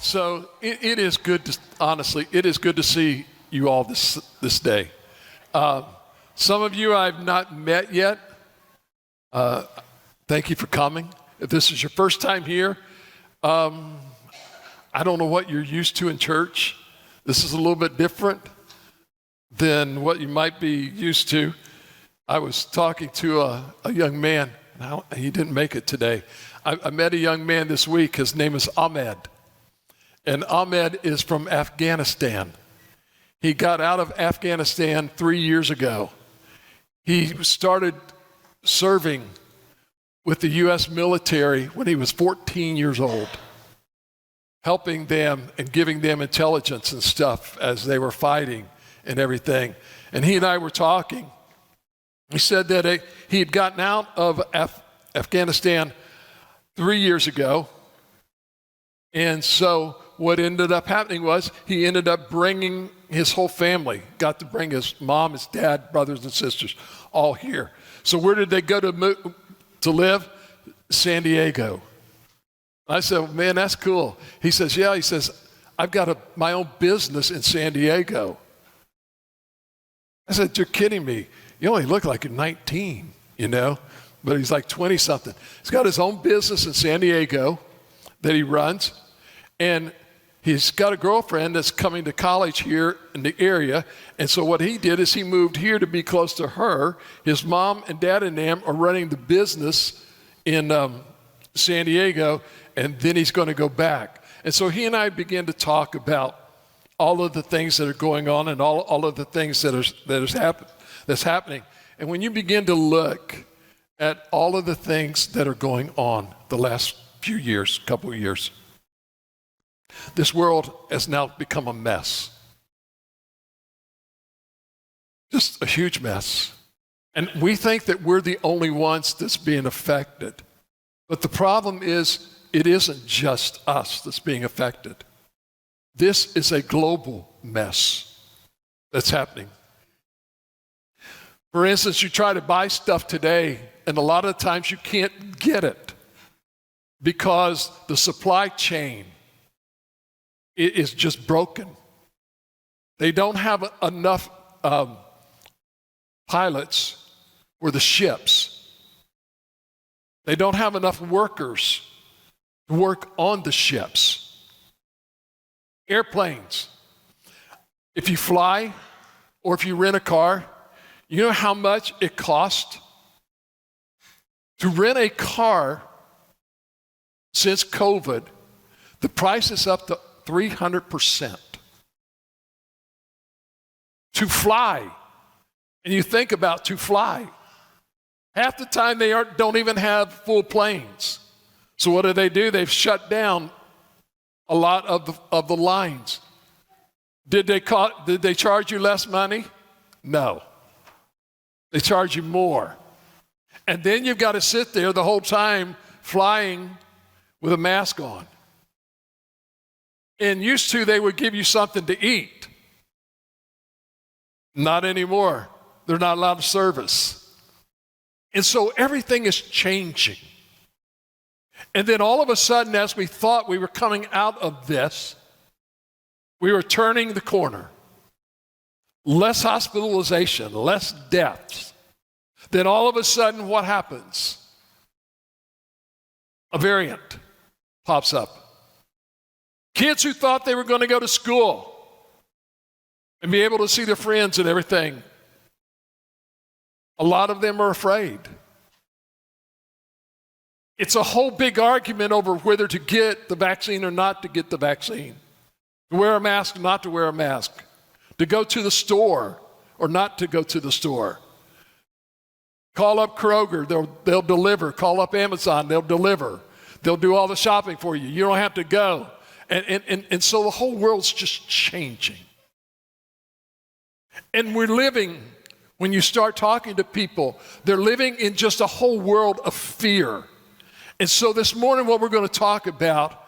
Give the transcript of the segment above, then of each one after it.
So it is good to, honestly, it is good to see you all this day. Some of you I've not met yet. Thank you for coming. If this is your first time here, I don't know what you're used to in church. This is a little bit different than what you might be used to. I was talking to a young man. Now, he didn't make it today. I met a young man this week. His name is Ahmed. And Ahmed is from Afghanistan. He got out of Afghanistan 3 years ago. He started serving with the U.S. military when he was 14 years old, helping them and giving them intelligence and stuff as they were fighting and everything. And he and I were talking. He said that he had gotten out of Afghanistan 3 years ago. And so what ended up happening was he ended up bringing his whole family, got to bring his mom, his dad, brothers and sisters, all here. So where did they go to live? San Diego. I said, well, man, that's cool. He says, yeah. He says, I've got my own business in San Diego. I said, you're kidding me. You only look like you're 19, but he's like 20-something. He's got his own business in San Diego that he runs, and he's got a girlfriend that's coming to college here in the area, and so what he did is he moved here to be close to her. His mom and dad and them are running the business in San Diego, and then he's going to go back. And so he and I began to talk about all of the things that are going on and all of the things that's happening. And when you begin to look at all of the things that are going on the last few years, couple of years, this world has now become a mess. Just a huge mess. And we think that we're the only ones that's being affected. But the problem is, it isn't just us that's being affected. This is a global mess that's happening. For instance, you try to buy stuff today, and a lot of times you can't get it because the supply chain is just broken. They don't have enough pilots for the ships. They don't have enough workers to work on the ships. Airplanes. If you fly or if you rent a car, you know how much it costs to rent a car since COVID? The price is up to 300%. To fly, and you think about to fly, half the time they don't even have full planes. So what do? They've shut down a lot of the lines. Did they charge you less money? No. They charge you more. And then you've got to sit there the whole time flying with a mask on. And used to, they would give you something to eat. Not anymore. They're not allowed to service. And so everything is changing. And then all of a sudden, as we thought we were coming out of this, we were turning the corner. Less hospitalization, less deaths. Then all of a sudden, what happens? A variant pops up. Kids who thought they were going to go to school and be able to see their friends and everything, a lot of them are afraid. It's a whole big argument over whether to get the vaccine or not to get the vaccine, to wear a mask or not to wear a mask, to go to the store or not to go to the store. Call up Kroger, they'll deliver. Call up Amazon, they'll deliver. They'll do all the shopping for you. You don't have to go. And so the whole world's just changing. And we're living, when you start talking to people, they're living in just a whole world of fear. And so this morning what we're going to talk about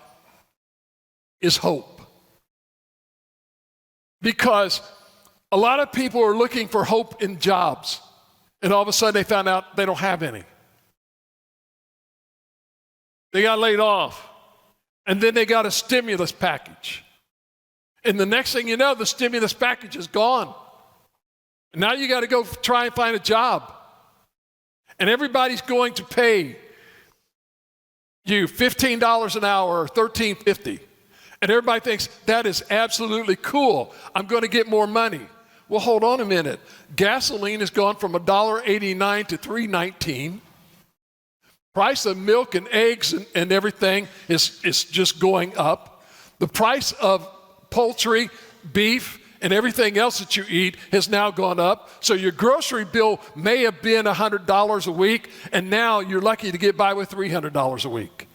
is hope. Because a lot of people are looking for hope in jobs, and all of a sudden they found out they don't have any. They got laid off. And then they got a stimulus package. And the next thing you know, the stimulus package is gone. And now you got to go try and find a job. And everybody's going to pay you $15 an hour or $13.50. And everybody thinks that is absolutely cool. I'm going to get more money. Well, hold on a minute. Gasoline has gone from $1.89 to $3.19. Price of milk and eggs and everything is just going up. The price of poultry, beef, and everything else that you eat has now gone up. So your grocery bill may have been $100 a week, and now you're lucky to get by with $300 a week.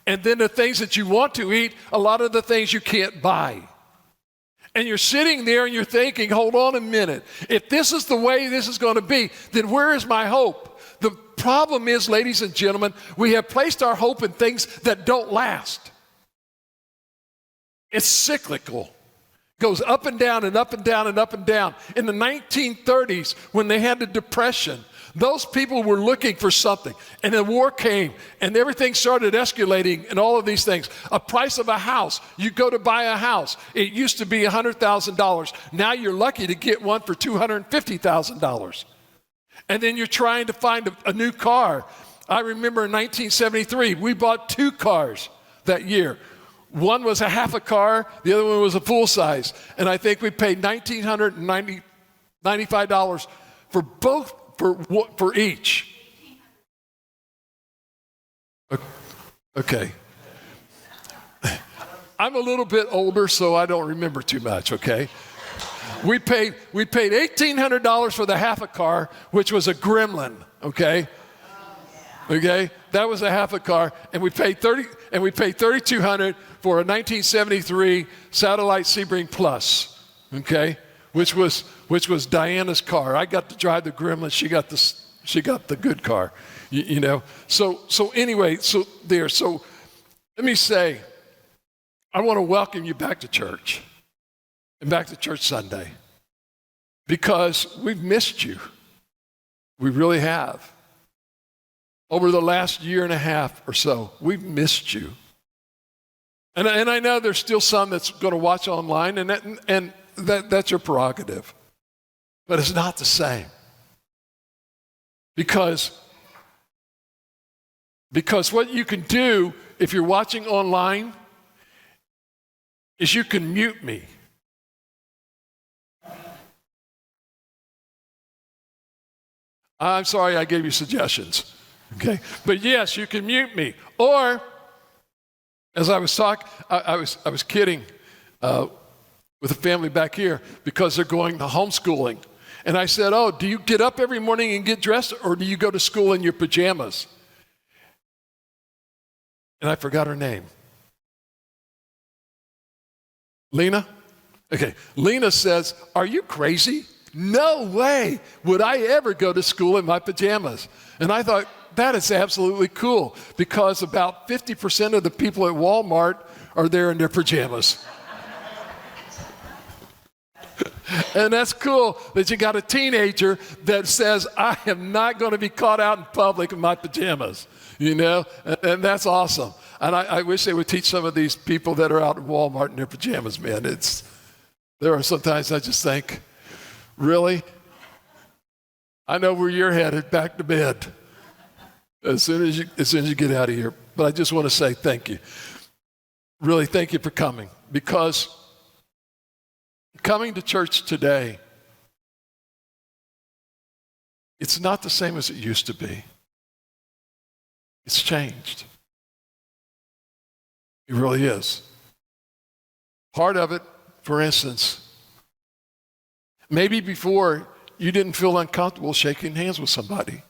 And then the things that you want to eat, a lot of the things you can't buy. And you're sitting there and you're thinking, hold on a minute. If this is the way this is going to be, then where is my hope? The problem is, ladies and gentlemen, we have placed our hope in things that don't last. It's cyclical. Goes up and down and up and down and up and down. In the 1930s, when they had the Depression, those people were looking for something. And the war came, and everything started escalating and all of these things. A price of a house. You go to buy a house. It used to be $100,000. Now you're lucky to get one for $250,000. And then you're trying to find a new car. I remember in 1973, we bought 2 cars that year. One was a half a car, the other one was a full size. And I think we paid $1,995 for both, for each. Okay. I'm a little bit older, so I don't remember too much, okay? We paid $1,800 for the half a car, which was a Gremlin, okay? Okay? That was a half a car, and we paid $3,200 for a 1973 Satellite Sebring Plus, okay? Which was Diana's car. I got to drive the Gremlin. She got the good car, you know. So anyway, so let me say, I want to welcome you back to church and back to church Sunday, because we've missed you. We really have. Over the last year and a half or so, we've missed you. And I know there's still some that's going to watch online, and that's your prerogative. But it's not the same. Because what you can do if you're watching online is you can mute me. I'm sorry I gave you suggestions. Okay? But yes, you can mute me. Or, as I was talking, I was kidding with a family back here because they're going to homeschooling. And I said, oh, do you get up every morning and get dressed, or do you go to school in your pajamas? And I forgot her name. Lena? Okay. Lena says, are you crazy? No way would I ever go to school in my pajamas. And I thought, that is absolutely cool, because about 50% of the people at Walmart are there in their pajamas. And that's cool that you got a teenager that says, I am not going to be caught out in public in my pajamas, you know, and that's awesome. And I wish they would teach some of these people that are out at Walmart in their pajamas, man. There are sometimes I just think, really? I know where you're headed, back to bed. As soon as you get out of here. But I just want to say thank you. Really, thank you for coming. Because coming to church today, it's not the same as it used to be. It's changed. It really is. Part of it, for instance, maybe before you didn't feel uncomfortable shaking hands with somebody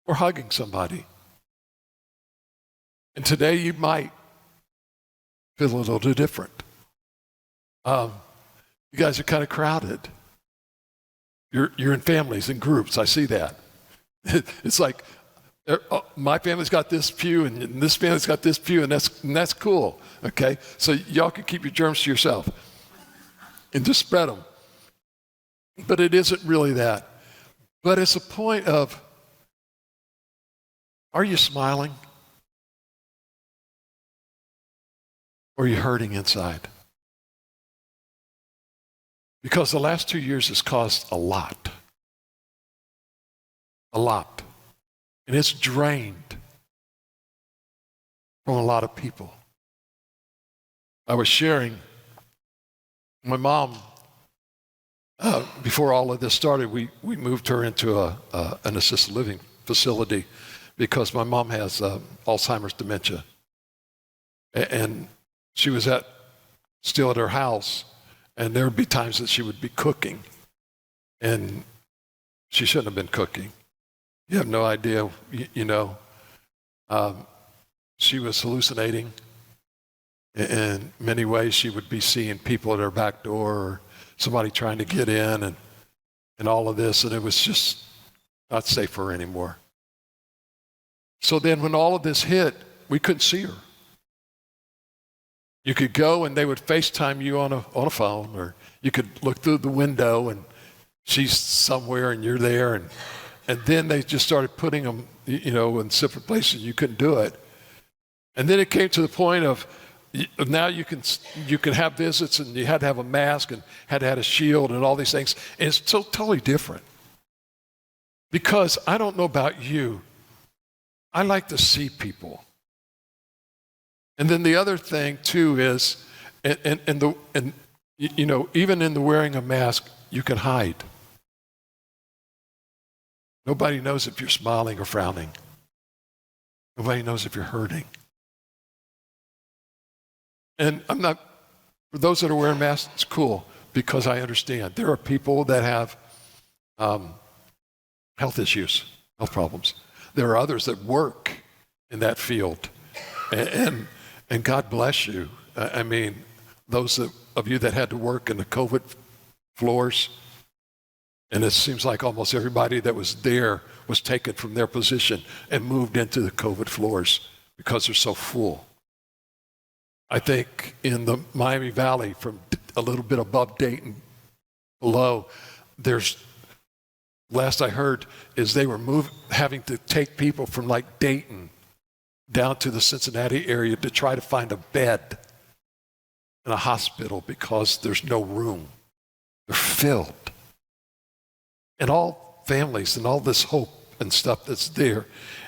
or hugging somebody. And today you might feel a little different. You guys are kind of crowded. You're in families and groups. I see that. It's like my family's got this pew and this family's got this pew, and that's cool. Okay, so y'all can keep your germs to yourself and just spread them. But it isn't really that. But it's a point of, are you smiling? Or are you hurting inside? Because the last 2 years has caused a lot. A lot. And it's drained from a lot of people. I was sharing, my mom, before all of this started, we moved her into an assisted living facility because my mom has Alzheimer's dementia. And she was still at her house, and there would be times that she would be cooking, and she shouldn't have been cooking. You have no idea, she was hallucinating. In many ways, she would be seeing people at her back door or somebody trying to get in and all of this, and it was just not safe for her anymore. So then when all of this hit, we couldn't see her. You could go and they would FaceTime you on a phone, or you could look through the window and she's somewhere and you're there, and then they just started putting them, in separate places. You couldn't do it. And then it came to the point of now you can have visits, and you had to have a mask and had to have a shield and all these things. And it's so totally different. Because I don't know about you, I like to see people. And then the other thing too is, even in the wearing a mask, you can hide. Nobody knows if you're smiling or frowning. Nobody knows if you're hurting. And for those that are wearing masks, it's cool, because I understand. There are people that have health issues, health problems. There are others that work in that field. And God bless you. I mean, those of you that had to work in the COVID floors, and it seems like almost everybody that was there was taken from their position and moved into the COVID floors because they're so full. I think in the Miami Valley, from a little bit above Dayton below, last I heard is they were having to take people from like Dayton down to the Cincinnati area to try to find a bed in a hospital because there's no room. They're filled. And all families and all this hope and stuff that's there.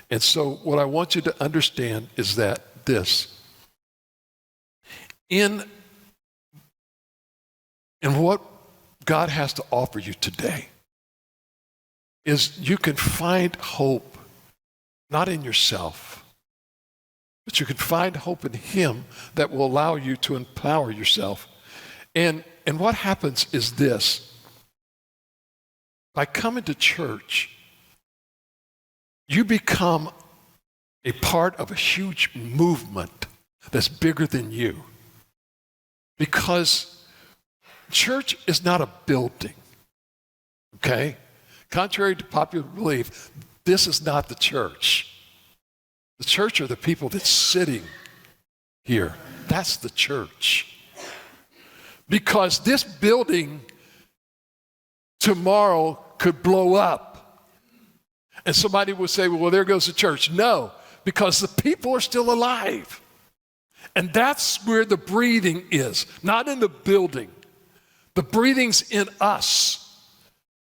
And so what I want you to understand is that in what God has to offer you today is you can find hope not in yourself, but you can find hope in Him that will allow you to empower yourself. And what happens is this. By coming to church, you become a part of a huge movement that's bigger than you. Because church is not a building, okay? Contrary to popular belief, this is not the church. The church are the people that's sitting here. That's the church. Because this building tomorrow could blow up. And somebody would say, well, there goes the church. No, because the people are still alive. And that's where the breathing is, not in the building. The breathing's in us,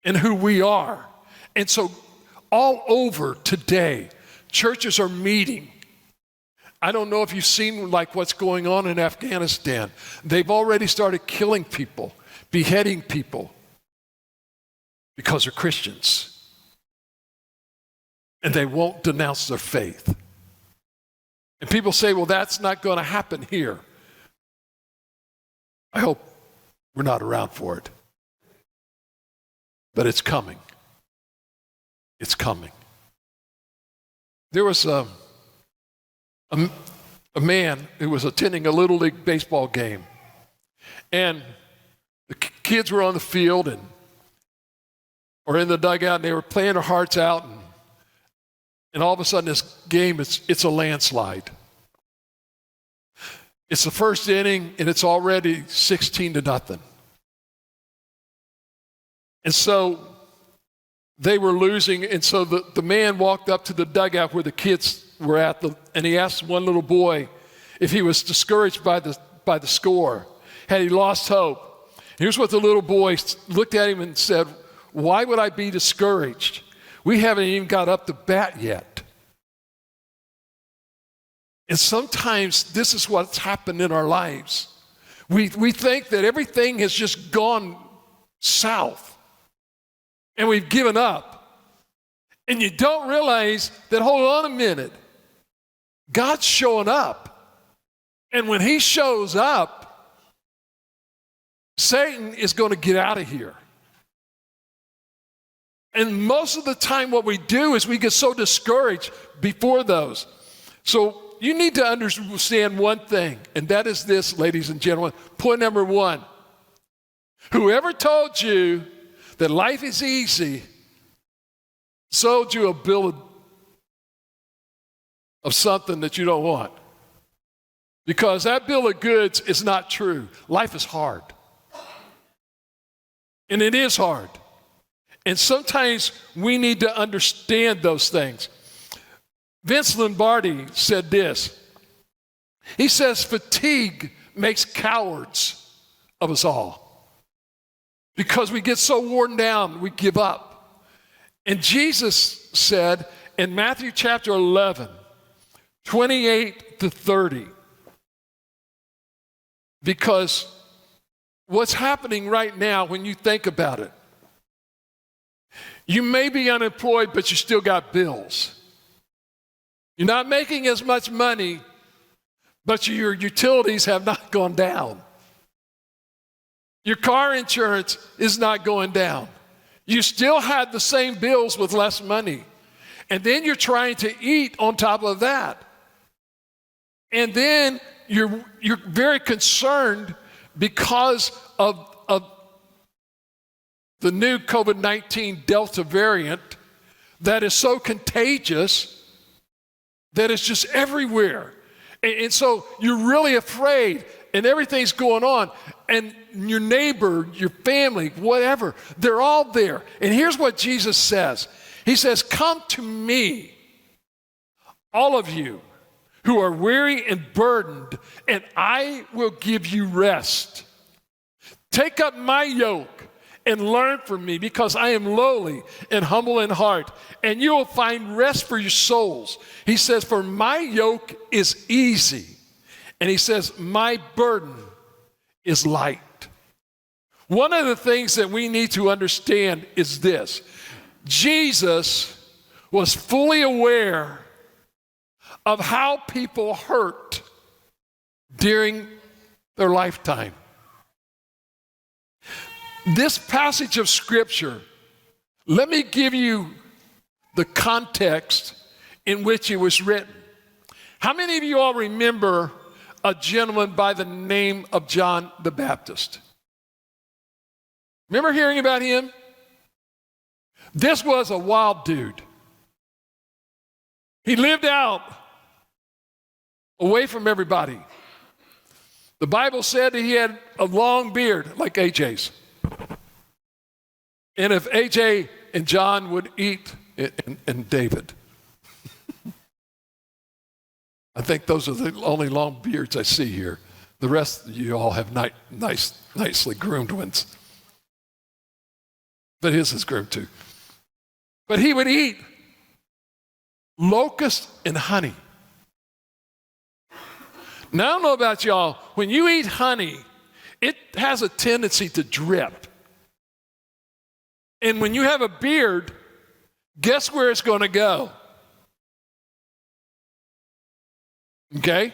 in who we are. And so all over today, churches are meeting. I don't know if you've seen like what's going on in Afghanistan. They've already started killing people, beheading people because they're Christians. And they won't denounce their faith. And people say, well, that's not going to happen here. I hope we're not around for it. But it's coming. It's coming. There was a man who was attending a Little League baseball game. And the kids were on the field or in the dugout, and they were playing their hearts out. And all of a sudden, this game, it's a landslide. It's the first inning, and it's already 16-0. And so they were losing, and so the man walked up to the dugout where the kids were at, and he asked one little boy if he was discouraged by by the score. Had he lost hope? Here's what the little boy looked at him and said, why would I be discouraged? We haven't even got up to bat yet. And sometimes this is what's happened in our lives. We think that everything has just gone south and we've given up. And you don't realize that, hold on a minute, God's showing up. And when he shows up, Satan is going to get out of here. And most of the time what we do is we get so discouraged before those. So you need to understand one thing, and that is this, ladies and gentlemen. Point number one. Whoever told you that life is easy sold you a bill of something that you don't want. Because that bill of goods is not true. Life is hard. And it is hard. And sometimes we need to understand those things. Vince Lombardi said this. He says, fatigue makes cowards of us all. Because we get so worn down, we give up. And Jesus said in Matthew chapter 11, 28 to 30, because what's happening right now when you think about it, you may be unemployed, but you still got bills. You're not making as much money, but your utilities have not gone down. Your car insurance is not going down. You still had the same bills with less money. And then you're trying to eat on top of that. And then you're very concerned because of the new COVID-19 Delta variant that is so contagious that it's just everywhere. And so you're really afraid, and everything's going on, and your neighbor, your family, whatever, they're all there. And here's what Jesus says. He says, come to me, all of you who are weary and burdened, and I will give you rest. Take up my yoke and learn from me, because I am lowly and humble in heart, and you will find rest for your souls. He says, for my yoke is easy, and he says, my burden is light. One of the things that we need to understand is this. Jesus was fully aware of how people hurt during their lifetime. This passage of Scripture, let me give you the context in which it was written. How many of you all remember a gentleman by the name of John the Baptist? Remember hearing about him? This was a wild dude. He lived out away from everybody. The Bible said that he had a long beard like AJ's. And if AJ and John would eat, and David. I think those are the only long beards I see here. The rest of you all have nicely groomed ones. But his is groomed too. But he would eat locust and honey. Now, I don't know about y'all, when you eat honey, it has a tendency to drip. And when you have a beard, guess where it's going to go? Okay?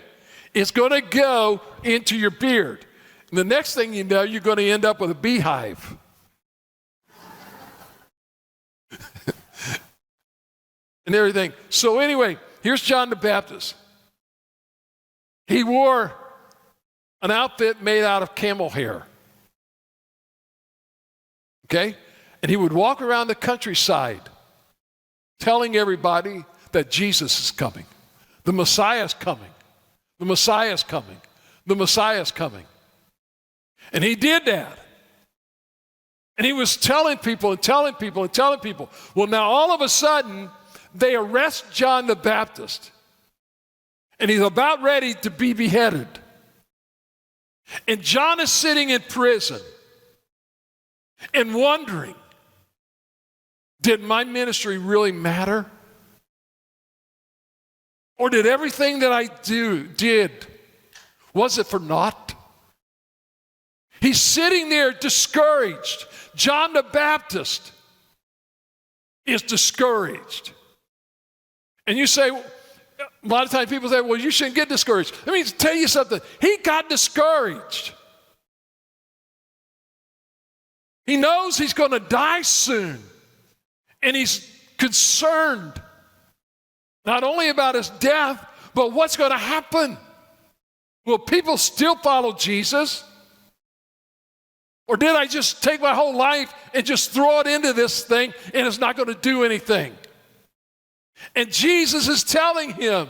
It's going to go into your beard. And the next thing you know, you're going to end up with a beehive. And everything. So anyway, here's John the Baptist. He wore an outfit made out of camel hair. Okay? And he would walk around the countryside telling everybody that Jesus is coming. The Messiah is coming. The Messiah is coming. The Messiah is coming. And he did that. And he was telling people and telling people and telling people. Well, now all of a sudden, they arrest John the Baptist. And he's about ready to be beheaded. And John is sitting in prison and wondering, did my ministry really matter? Or did everything that I did, was it for naught? He's sitting there discouraged. John the Baptist is discouraged. And you say, a lot of times people say, well, you shouldn't get discouraged. Let me tell you something. He got discouraged. He knows he's going to die soon. And he's concerned not only about his death, but what's going to happen. Will people still follow Jesus? Or did I just take my whole life and just throw it into this thing and it's not going to do anything? And Jesus is telling him,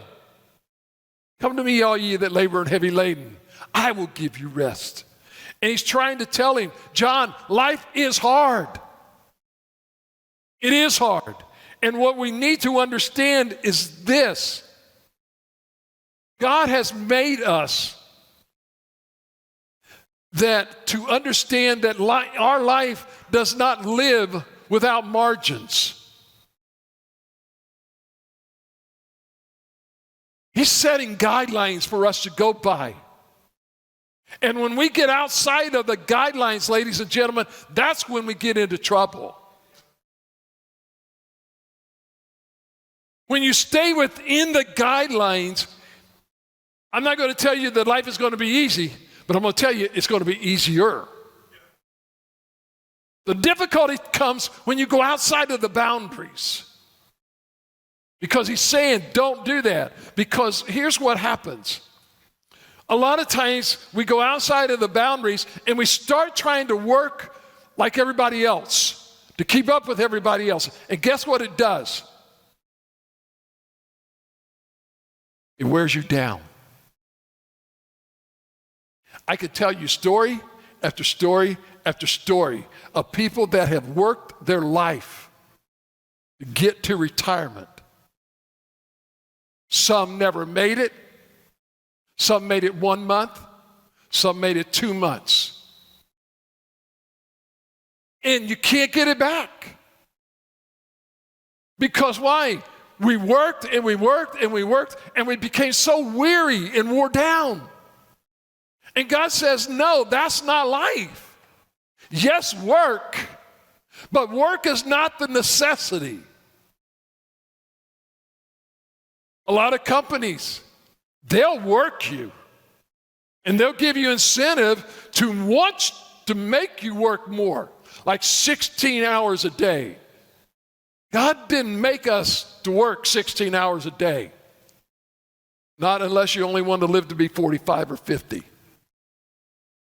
come to me, all ye that labor and heavy laden. I will give you rest. And he's trying to tell him, John, life is hard. It is hard. And what we need to understand is this. God has made us that to understand that our life does not live without margins. He's setting guidelines for us to go by. And when we get outside of the guidelines, ladies and gentlemen, that's when we get into trouble. When you stay within the guidelines, I'm not going to tell you that life is going to be easy, but I'm going to tell you it's going to be easier. The difficulty comes when you go outside of the boundaries. Because he's saying, don't do that. Because here's what happens. A lot of times we go outside of the boundaries and we start trying to work like everybody else, to keep up with everybody else. And guess what it does? It wears you down. I could tell you story after story after story of people that have worked their life to get to retirement. Some never made it. Some made it 1 month. Some made it 2 months. And you can't get it back. Because why? We worked and we worked and we worked and we became so weary and wore down. And God says, no, that's not life. Yes, work, but work is not the necessity. A lot of companies, they'll work you and they'll give you incentive to want to make you work more, like 16 hours a day. God didn't make us to work 16 hours a day. Not unless you only want to live to be 45 or 50.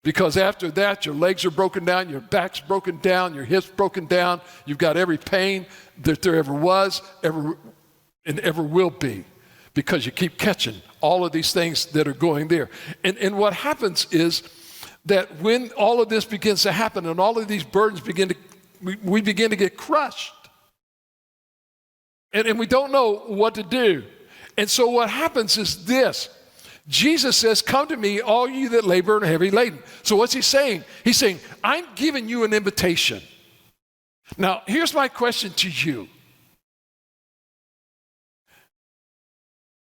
Because after that, your legs are broken down, your back's broken down, your hips broken down. You've got every pain that there ever was, and ever will be. Because you keep catching all of these things that are going there. And what happens is that when all of this begins to happen and all of these burdens we begin to get crushed. And we don't know what to do. And so what happens is this. Jesus says, come to me, all you that labor and are heavy laden. So what's he saying? He's saying, I'm giving you an invitation. Now, here's my question to you.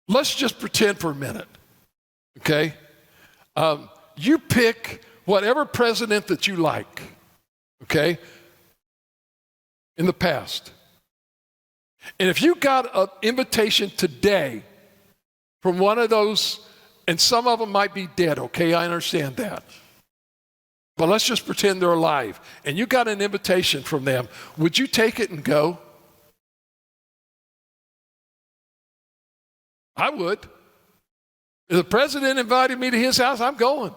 Let's just pretend for a minute, okay? You pick whatever president that you like, okay, in the past. And if you got an invitation today from one of those, and some of them might be dead, okay, I understand that. But let's just pretend they're alive. And you got an invitation from them. Would you take it and go? I would. If the president invited me to his house, I'm going.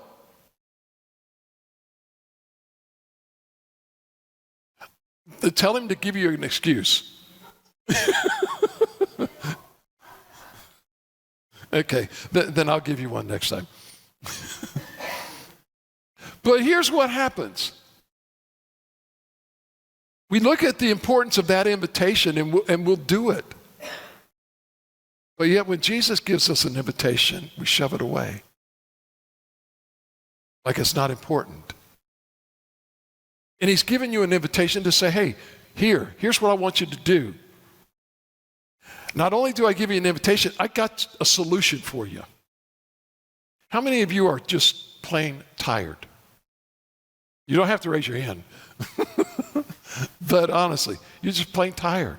Tell him to give you an excuse. Okay, then I'll give you one next time. But here's what happens. We look at the importance of that invitation and we'll do it. But yet when Jesus gives us an invitation, we shove it away. like it's not important. And he's given you an invitation to say, hey, here's what I want you to do. Not only do I give you an invitation, I got a solution for you. How many of you are just plain tired? You don't have to raise your hand. But honestly, you're just plain tired.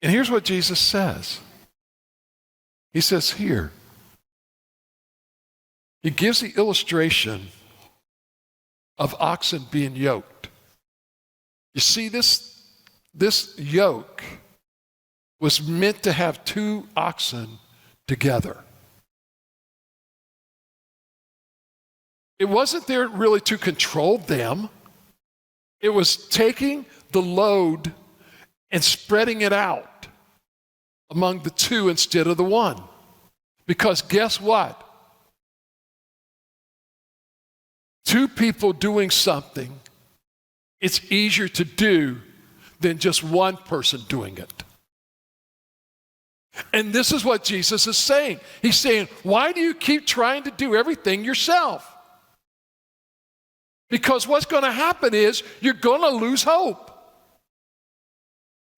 And here's what Jesus says. He says here, he gives the illustration of oxen being yoked. You see, this yoke was meant to have two oxen together. It wasn't there really to control them. It was taking the load and spreading it out among the two instead of the one. Because guess what? Two people doing something, it's easier to do than just one person doing it. And this is what Jesus is saying. He's saying, why do you keep trying to do everything yourself? Because what's going to happen is you're going to lose hope.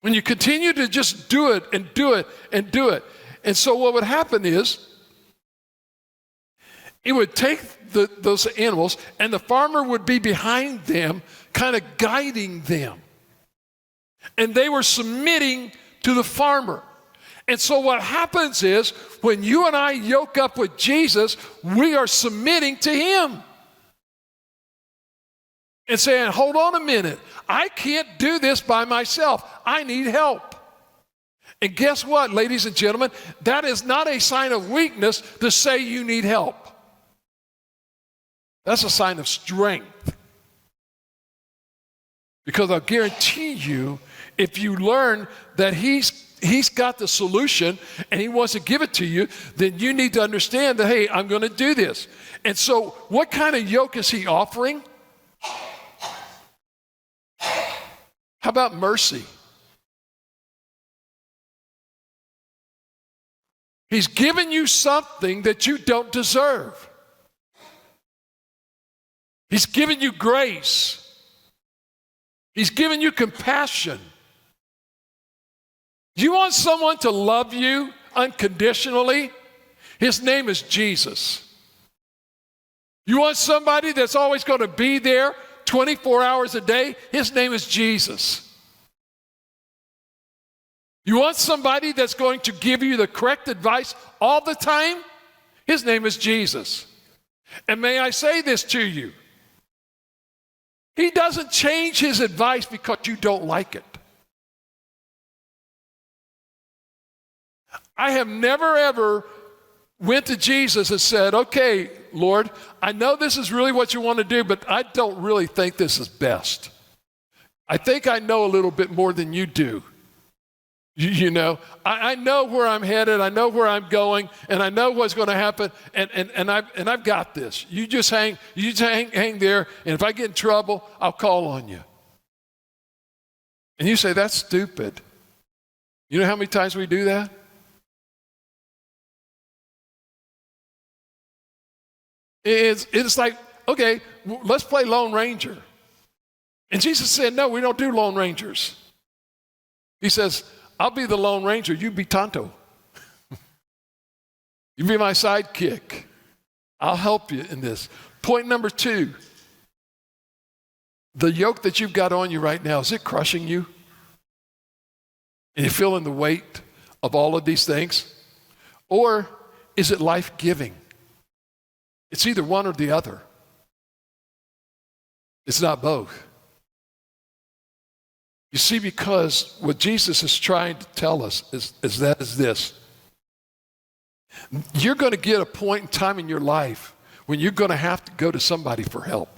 When you continue to just do it and do it and do it. And so what would happen is it would take those animals and the farmer would be behind them, kind of guiding them. And they were submitting to the farmer. And so what happens is when you and I yoke up with Jesus, we are submitting to him. And saying, hold on a minute, I can't do this by myself. I need help. And guess what, ladies and gentlemen? That is not a sign of weakness to say you need help. That's a sign of strength. Because I'll guarantee you, if you learn that he's got the solution and he wants to give it to you, then you need to understand that, hey, I'm going to do this. And so what kind of yoke is he offering? How about mercy? He's given you something that you don't deserve. He's given you grace. He's given you compassion. You want someone to love you unconditionally? His name is Jesus. You want somebody that's always going to be there 24 hours a day? His name is Jesus. You want somebody that's going to give you the correct advice all the time? His name is Jesus. And may I say this to you? He doesn't change his advice because you don't like it. I have never ever went to Jesus and said, okay, Lord, I know this is really what you want to do, but I don't really think this is best. I think I know a little bit more than you do. You know, I know where I'm headed, I know where I'm going, and I know what's going to happen, and I've got this. You just hang there, and if I get in trouble, I'll call on you. And you say, that's stupid. You know how many times we do that? It's like, okay, let's play Lone Ranger. And Jesus said, no, we don't do Lone Rangers. He says, I'll be the Lone Ranger, you be Tonto. You be my sidekick. I'll help you in this. Point number 2, the yoke that you've got on you right now, is it crushing you? And you're feeling the weight of all of these things? Or is it life-giving? It's either one or the other. It's not both. You see, because what Jesus is trying to tell us is this. You're going to get a point in time in your life when you're going to have to go to somebody for help.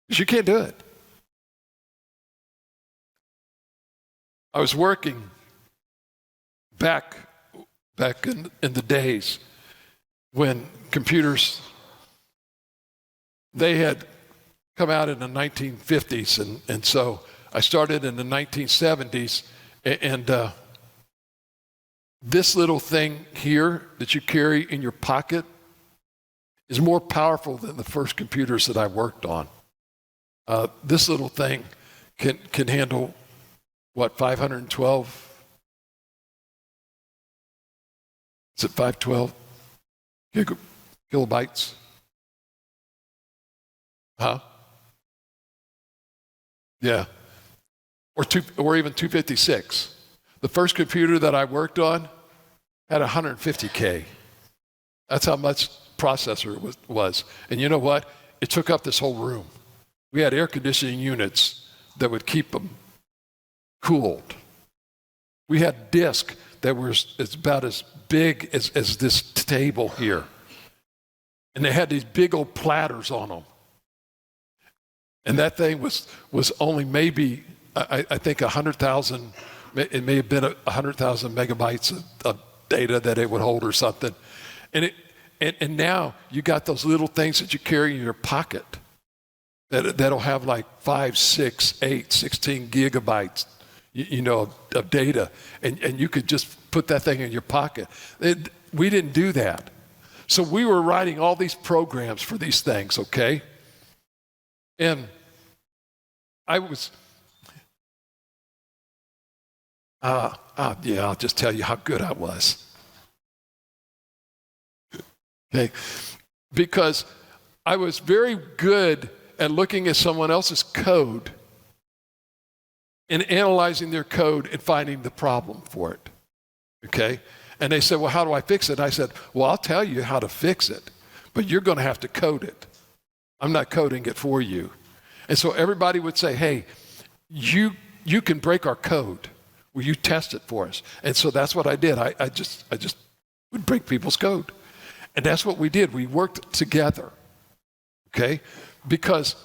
Because you can't do it. I was working back in the days when computers, they had come out in the 1950s, and so I started in the 1970s, and this little thing here that you carry in your pocket is more powerful than the first computers that I worked on. This little thing can handle, 512? Is it 512 kilobytes? Huh? Yeah. Or even 256. The first computer that I worked on had 150K. That's how much processor it was. And you know what? It took up this whole room. We had air conditioning units that would keep them cooled. We had disk that was about as big as this table here. And they had these big old platters on them. And that thing was only maybe, I think 100,000, it may have been 100,000 megabytes of data that it would hold or something. And now you got those little things that you carry in your pocket that'll have like 5, 6, 8, 16 gigabytes, of data. And you could just put that thing in your pocket. We didn't do that. So we were writing all these programs for these things, okay? And I'll just tell you how good I was. Okay, because I was very good at looking at someone else's code and analyzing their code and finding the problem for it. Okay? And they said, well, how do I fix it? And I said, well, I'll tell you how to fix it, but you're going to have to code it. I'm not coding it for you. And so everybody would say, hey, you can break our code. Will you test it for us? And so that's what I did. I just would break people's code. And that's what we did. We worked together, okay? Because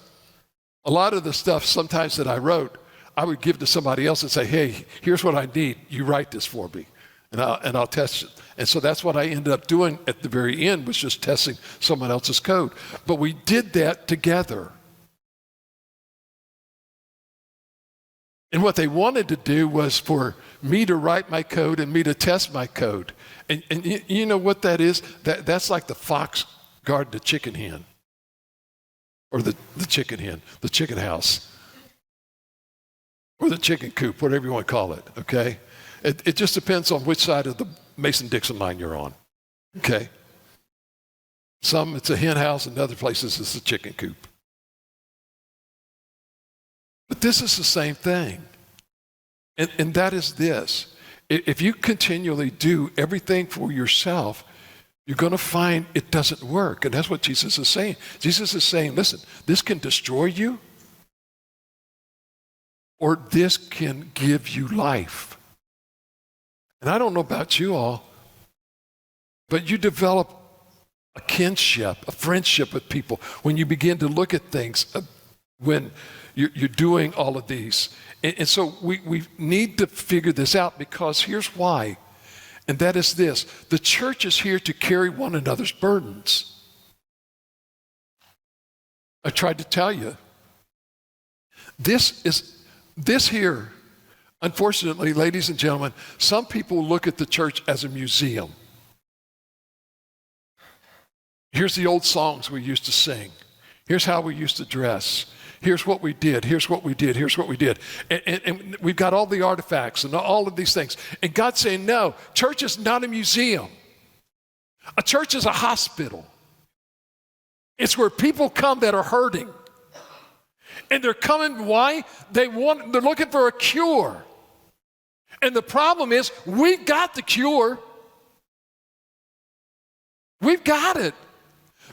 a lot of the stuff sometimes that I wrote, I would give to somebody else and say, hey, here's what I need. You write this for me, and I'll test it. And so that's what I ended up doing at the very end, was just testing someone else's code. But we did that together. And what they wanted to do was for me to write my code and me to test my code. And you know what that is? That's like the fox guard the chicken hen. Or the chicken hen, the chicken house. Or the chicken coop, whatever you want to call it, okay? It just depends on which side of the Mason-Dixon line you're on, okay? Some it's a hen house, and other places it's a chicken coop. But this is the same thing. And that is this. If you continually do everything for yourself, you're going to find it doesn't work. And that's what Jesus is saying. Jesus is saying, listen, this can destroy you, or this can give you life. And I don't know about you all, but you develop a kinship, a friendship with people when you begin to look at things, when you're doing all of these. And so we need to figure this out, because here's why. And that is this. The church is here to carry one another's burdens. I tried to tell you. This here, unfortunately, ladies and gentlemen, some people look at the church as a museum. Here's the old songs we used to sing. Here's how we used to dress. Here's what we did. Here's what we did. Here's what we did. And we've got all the artifacts and all of these things. And God's saying, no, church is not a museum. A church is a hospital. It's where people come that are hurting. And they're coming, why? They're looking for a cure. And the problem is, we've got the cure. We've got it.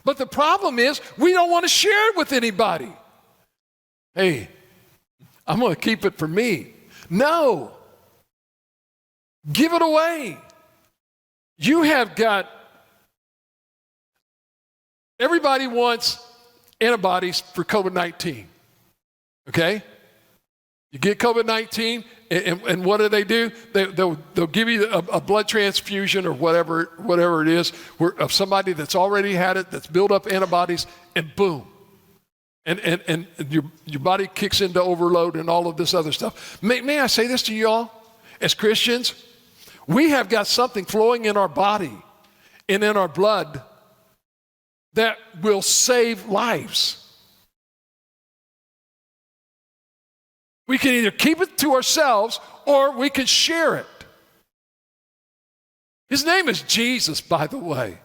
But the problem is, we don't want to share it with anybody. Hey, I'm going to keep it for me. No. Give it away. You have got, everybody wants antibodies for COVID-19. Okay? You get COVID-19, and what do? They'll give you a blood transfusion or whatever it is, of somebody that's already had it, that's built up antibodies, and boom. And your body kicks into overload and all of this other stuff. May I say this to you all? As Christians, We have got something flowing in our body and in our blood that will save lives. We can either keep it to ourselves or we can share it. His name is Jesus, by the way.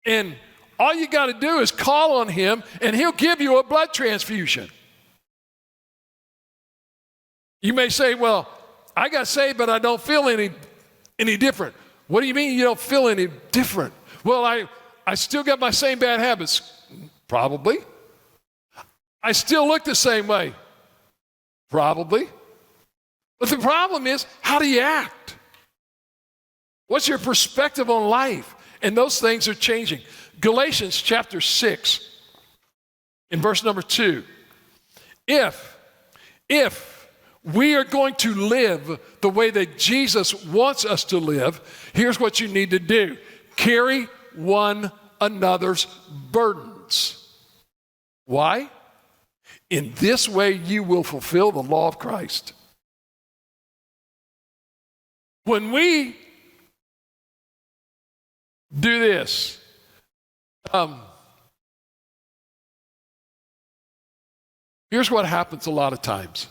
And all you got to do is call on him and he'll give you a blood transfusion. You may say, well, I got saved, but I don't feel any different. What do you mean you don't feel any different? Well, I still got my same bad habits. Probably. I still look the same way. Probably. But the problem is, how do you act? What's your perspective on life? And those things are changing. Galatians chapter 6, in verse number 2. If we are going to live the way that Jesus wants us to live, here's what you need to do. Carry one another's burdens. Why? In this way you will fulfill the law of Christ. When we do this, here's what happens a lot of times.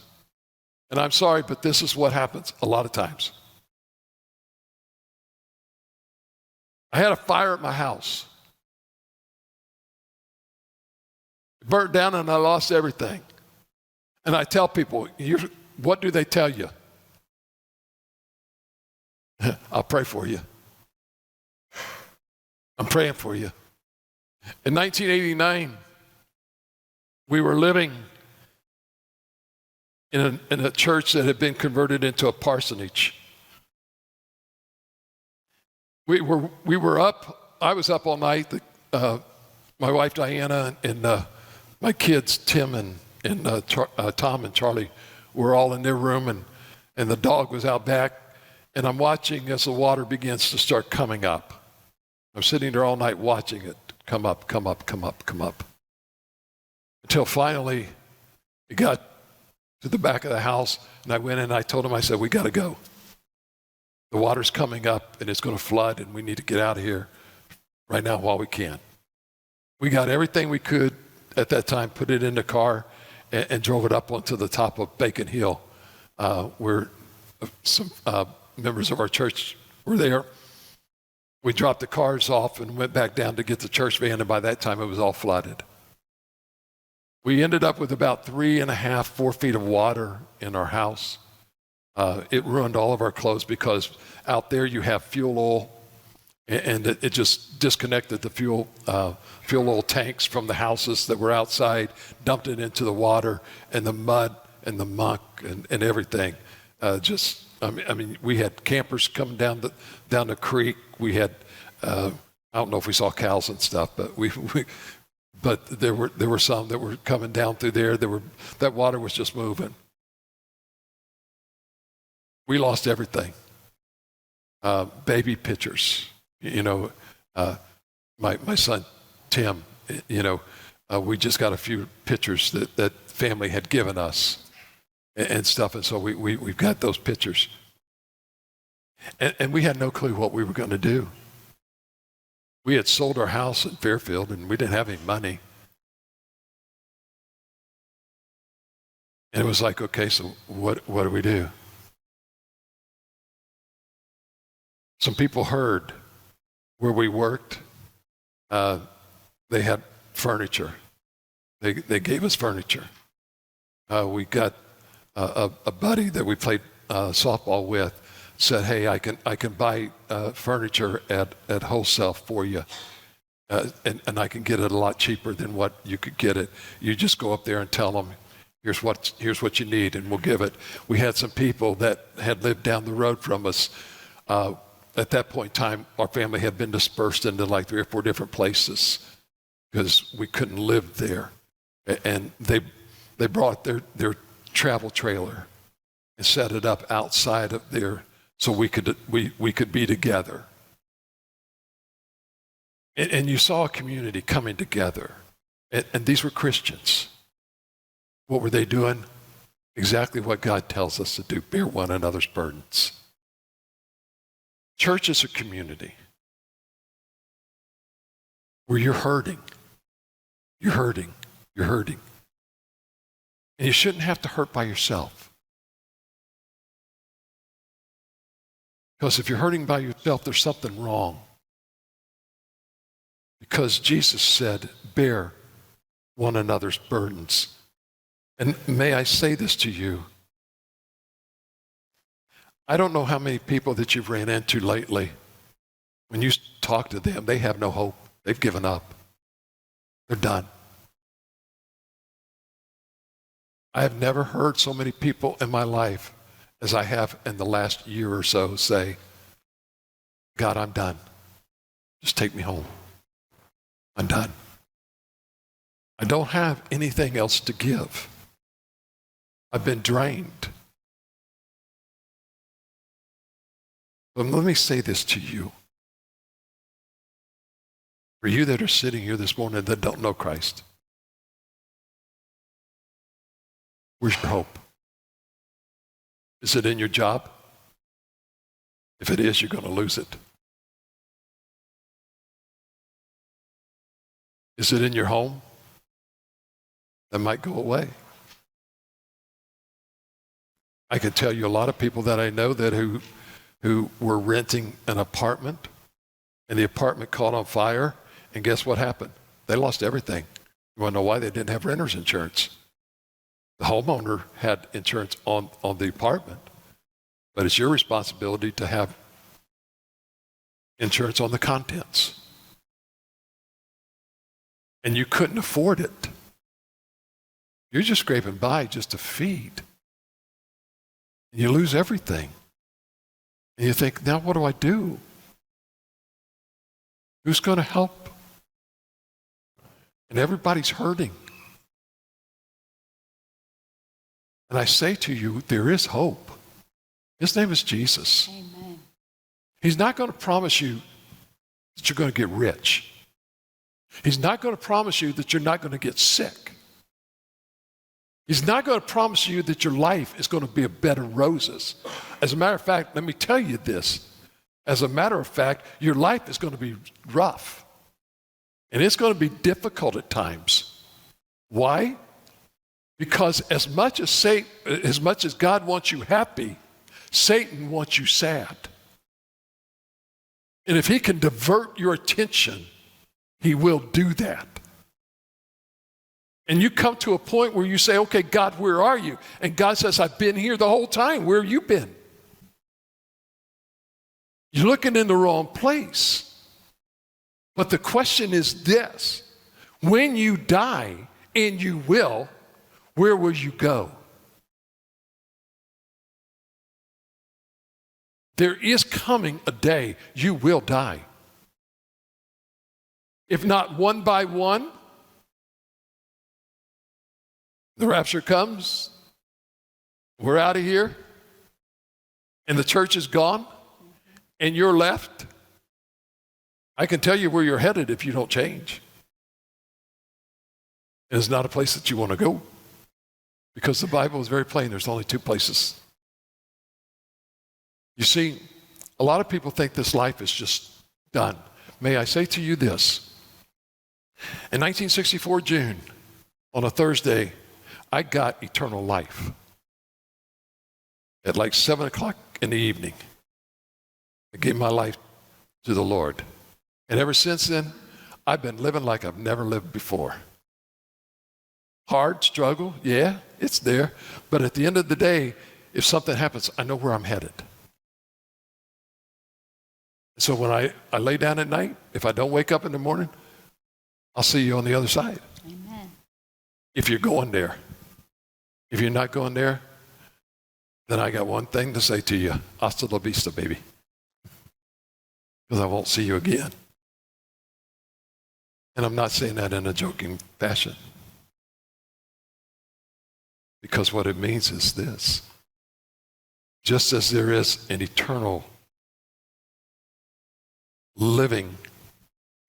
And I'm sorry, but this is what happens a lot of times. I had a fire at my house. It burnt down and I lost everything. And I tell people, what do they tell you? I'll pray for you. I'm praying for you. In 1989, we were living in a church that had been converted into a parsonage. We were up. I was up all night. My wife Diana and my kids Tim and Tom and Charlie were all in their room, and the dog was out back. And I'm watching as the water begins to start coming up. I'm sitting there all night watching it come up, come up, come up, come up. Until finally it got to the back of the house, and I went in and I told him, I said, we got to go. The water's coming up and it's going to flood and we need to get out of here right now while we can. We got everything we could at that time, put it in the car and drove it up onto the top of Bacon Hill where some members of our church were there. We dropped the cars off and went back down to get the church van, and by that time it was all flooded. We ended up with about 3.5, 4 feet of water in our house. It ruined all of our clothes because out there you have fuel oil, and it just disconnected the fuel oil tanks from the houses that were outside, dumped it into the water, and the mud and the muck and everything. I mean, we had campers coming down the creek. We had, I don't know if we saw cows and stuff, but there were some that were coming down through there. That water was just moving. We lost everything. Baby pictures, my son Tim, we just got a few pictures that family had given us and stuff, and so we've got those pictures. And we had no clue what we were going to do. We had sold our house in Fairfield, and we didn't have any money. And it was like, okay, so what do we do? Some people heard where we worked. They had furniture. They gave us furniture. We got a buddy that we played softball with said, hey, I can buy furniture at wholesale for you, and I can get it a lot cheaper than what you could get it. You just go up there and tell them, here's what you need, and we'll give it. We had some people that had lived down the road from us. At that point in time, our family had been dispersed into like 3 or 4 different places because we couldn't live there. And they brought their travel trailer and set it up outside of there so we could be together. And you saw a community coming together. And these were Christians. What were they doing? exactly what God tells us to do, bear one another's burdens. Church is a community where you're hurting. You're hurting. You're hurting. And you shouldn't have to hurt by yourself. Because if you're hurting by yourself, there's something wrong. Because Jesus said, bear one another's burdens. And may I say this to you, I don't know how many people that you've ran into lately. When you talk to them, they have no hope. They've given up. They're done. I have never heard so many people in my life as I have in the last year or so say, God, I'm done. Just take me home. I'm done. I don't have anything else to give. I've been drained. But let me say this to you. For you that are sitting here this morning that don't know Christ, where's your hope? Is it in your job? If it is, you're going to lose it. Is it in your home? That might go away. I can tell you a lot of people that I know that who were renting an apartment and the apartment caught on fire, and guess what happened? They lost everything. You want to know why? They didn't have renter's insurance. The homeowner had insurance on the apartment, but it's your responsibility to have insurance on the contents. And you couldn't afford it. You're just scraping by just to feed. And you lose everything. And you think, now what do I do? Who's going to help? And everybody's hurting. And I say to you, there is hope. His name is Jesus. Amen. He's not going to promise you that you're going to get rich. He's not going to promise you that you're not going to get sick. He's not going to promise you that your life is going to be a bed of roses. As a matter of fact, let me tell you this. As a matter of fact, your life is going to be rough. And it's going to be difficult at times. Why? Because as much as God wants you happy, Satan wants you sad. And if he can divert your attention, he will do that. And you come to a point where you say, okay, God, where are you? And God says, I've been here the whole time. Where have you been? You're looking in the wrong place. But the question is this: when you die, and you will, where will you go? There is coming a day you will die. If not one by one, the rapture comes, we're out of here, and the church is gone, and you're left. I can tell you where you're headed if you don't change. And it's not a place that you want to go, because the Bible is very plain. There's only two places. You see, a lot of people think this life is just done. May I say to you this? In 1964 June, on a Thursday, I got eternal life at like 7 o'clock in the evening. I gave my life to the Lord. And ever since then, I've been living like I've never lived before. Hard struggle, yeah, it's there. But at the end of the day, if something happens, I know where I'm headed. So when I lay down at night, if I don't wake up in the morning, I'll see you on the other side. Amen. If you're going there. If you're not going there, then I got one thing to say to you. Hasta la vista, baby. Because I won't see you again. And I'm not saying that in a joking fashion. Because what it means is this: just as there is an eternal living,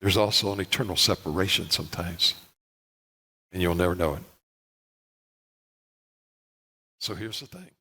there's also an eternal separation sometimes. And you'll never know it. So here's the thing.